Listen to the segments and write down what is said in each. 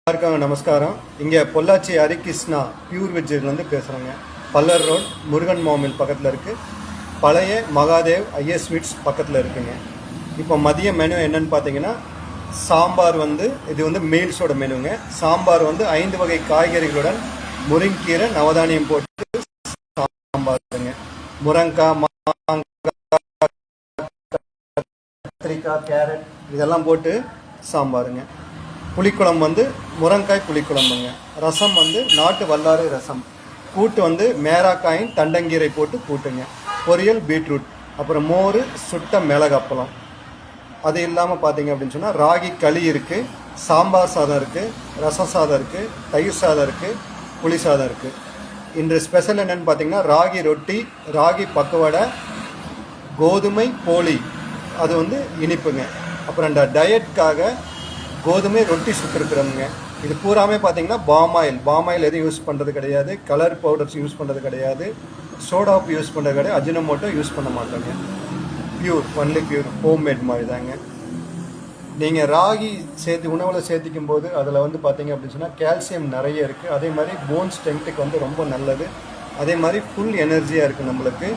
எல்லாருக்கும் நமஸ்காரம். இங்கே பொள்ளாச்சி ஹரிகிருஷ்ணா பியூர் வெஜ்ஜிலேருந்து பேசுகிறேங்க. பல்லர் ரோட் முருகன் மாமில் பக்கத்தில் இருக்குது. பழைய மகாதேவ் ஐஎஸ் ஸ்வீட்ஸ் பக்கத்தில் இருக்குங்க. இப்போ மதிய மெனு என்னன்னு பார்த்தீங்கன்னா, சாம்பார் இது மீல்ஸோட மெனுங்க. சாம்பார் 5 வகை காய்கறிகளுடன் முருங்கீரை நவதானியம் போட்டு சாம்பாருங்க. முருங்காய், மாங்காய், கத்திரிக்காய், கேரட் இதெல்லாம் போட்டு சாம்பாருங்க. புளிக்குழம்பு முருங்காய் புளிக்குழம்புங்க. ரசம் நாட்டு வல்லாறு ரசம். கூட்டு மேராக்காயின் தண்டங்கீரை போட்டு கூட்டுங்க. பொரியல் பீட்ரூட், அப்புறம் மோர், சுட்ட மிளகு அப்பளம். அது இல்லாமல் பார்த்தீங்க அப்படின்னு சொன்னால் ராகி களி இருக்குது, சாம்பார் சாதம் இருக்குது, ரசம் சாதம் இருக்குது, தயிர் சாதம் இருக்குது, புளி சாதம் இருக்குது. இன்று ஸ்பெஷல் என்னென்னு பார்த்தீங்கன்னா, ராகி ரொட்டி, ராகி பக்குவடை, கோதுமை போலி, அது இனிப்புங்க. அப்புறம் இந்த டயட்காக கோதுமை ரொட்டி சுட்டுருக்குறோங்க. இது பூராமே பார்த்தீங்கன்னா பாமாயில் எதுவும் யூஸ் பண்ணுறது கிடையாது, கலர் பவுடர்ஸ் யூஸ் பண்ணுறது கிடையாது, சோடாப்பு யூஸ் பண்ணுறது கிடையாது, அஜினோமோட்டோ யூஸ் பண்ண மாட்டோங்க. ஒன்லி பியூர் ஹோம்மேட் மாதிரி தாங்க. நீங்கள் ராகி உணவில் சேர்த்திக்கும் போது அதில் பார்த்தீங்க அப்படின்னு சொன்னால் கால்சியம் நிறைய இருக்குது. அதே மாதிரி போன் ஸ்ட்ரென்த்துக்கு ரொம்ப நல்லது. அதே மாதிரி ஃபுல் எனர்ஜியாக இருக்குது நம்மளுக்கு.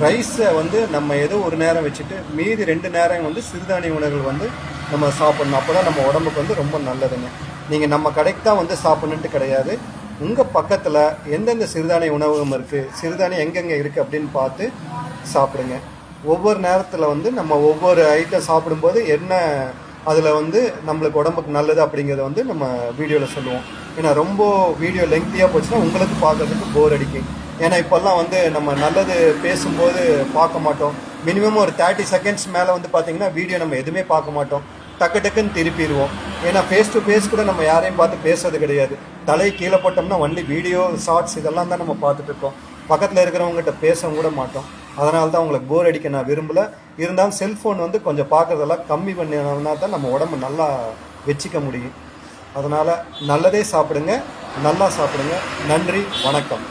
ரைஸை நம்ம ஏதோ ஒரு நேரம் வச்சுட்டு மீதி 2 நேரம் சிறுதானிய உணவுகள் நம்ம சாப்பிட்ணும். அப்போ தான் நம்ம உடம்புக்கு ரொம்ப நல்லதுங்க. நீங்கள் நம்ம கடைக்கு தான் சாப்பிட்ணுன்ட்டு கிடையாது. உங்கள் பக்கத்தில் எந்தெந்த சிறுதானிய உணவகம் இருக்குது, சிறுதானியம் எங்கெங்கே இருக்குது அப்படின்னு பார்த்து சாப்பிடுங்க. ஒவ்வொரு நேரத்தில் நம்ம ஒவ்வொரு ஐட்டம் சாப்பிடும்போது என்ன அதில் நம்மளுக்கு உடம்புக்கு நல்லது அப்படிங்கிறத நம்ம வீடியோவில் சொல்லுவோம். ஏன்னா ரொம்ப வீடியோ லெங்க்த்தியாக போச்சுன்னா உங்களுக்கு பார்க்குறதுக்கு போர் அடிக்கும். ஏன்னா இப்போல்லாம் நம்ம நல்லது பேசும்போது பார்க்க மாட்டோம். மினிமம் ஒரு 30 செகண்ட்ஸ் மேலே பார்த்தீங்கன்னா வீடியோ நம்ம எதுவுமே பார்க்க மாட்டோம். டக்குன்னு திருப்பிடுவோம். ஏன்னா ஃபேஸ் டு ஃபேஸ் கூட நம்ம யாரையும் பார்த்து பேசுறது கிடையாது. தலை கீழே போட்டோம்னா ஒன்லி வீடியோ ஷார்ட்ஸ் இதெல்லாம் தான் நம்ம பார்த்துட்டு இருக்கோம். பக்கத்தில் இருக்கிறவங்ககிட்ட பேசவும் கூட மாட்டோம். அதனால தான் உங்களுக்கு போர் அடிக்க நான் விரும்பலை. இருந்தாலும் செல்ஃபோன் கொஞ்சம் பார்க்குறதெல்லாம் கம்மி பண்ணினா தான் நம்ம உடம்பு நல்லா வச்சுக்க முடியும். அதனால் நல்லதே சாப்பிடுங்க, நல்லா சாப்பிடுங்க. நன்றி, வணக்கம்.